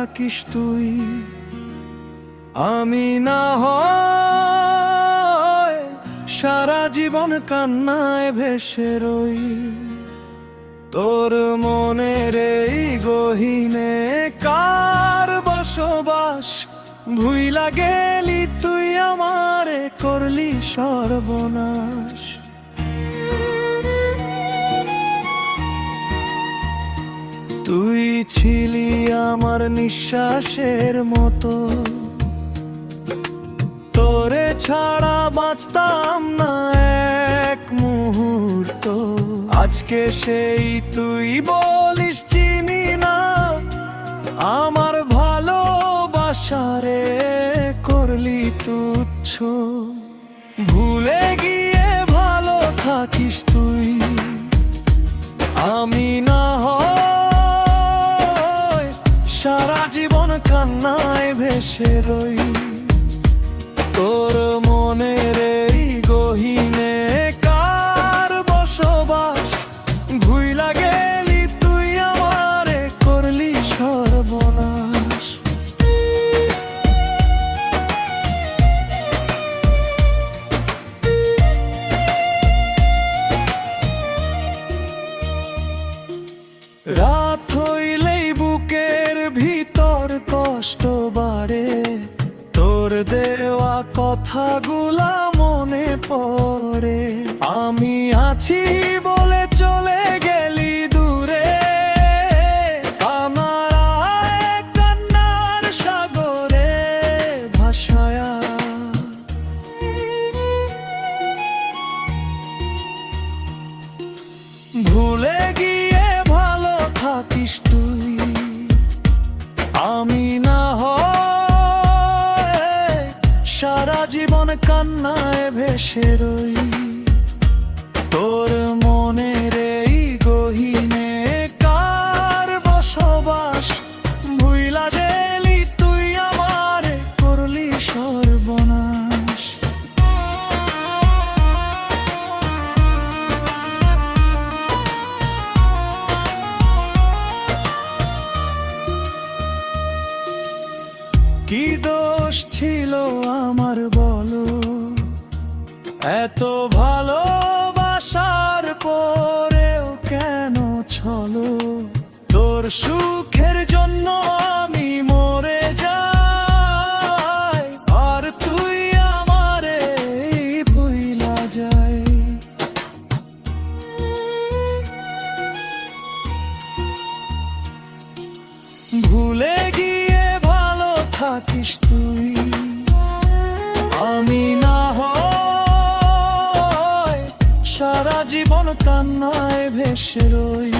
থাকিস তুই। আমি না হয় সারা জীবন কান্নায় ভেসে রই। তোর মনের এই গহীনে কার বসবাস, ভুইলা গেলি তুই আমারে, করলি সর্বনাশ। তুই ছিলি আমার নিঃশ্বাসের মতো, তোরে ছাড়া বাঁচতাম না এক মুহূর্ত। আজকে সেই তুই বলিস চিনি না আমার ভালোবাসারে, করলি তুচ্ছ। ভুলে গিয়ে ভালো থাকিস তুই। আমি না হয় সারা জীবন কান্নায় ভেসে রই। তোর মনের এই গহীনে কার বসবাস, ভুইলা গেলি তুই আমারে, করলি সর্বনাশ। রাত হইলেই বুকের ভিতর কষ্ট বাড়ে, তোর দেওয়া কথাগুলা মনে পড়ে। আমি আছি বলে চলে গেলি দূরে, আমার কান্নার সাগরে ভাসায়া। ভুলে গিয়ে ভালো থাকিস তুই। আমি না হয় সারা জীবন কান্নায় ভেসে রই। তোর মনের এই গহীনে কার বসবাস, ভুইলা গেলি তুই আমারে, করলি সর্বনাশ। কি দোষ ছিল আমার বলো, এত ভালোবাসার পরেও কেন ছলো? তোর সুখের জন্য আমি মরে যাই, আর তুই আমারে ভুইলা যাই। ভুলে গিয়ে ভালো থাকিস তুই। আমি না হয় সারা জীবন কান্নায় ভেসে রই।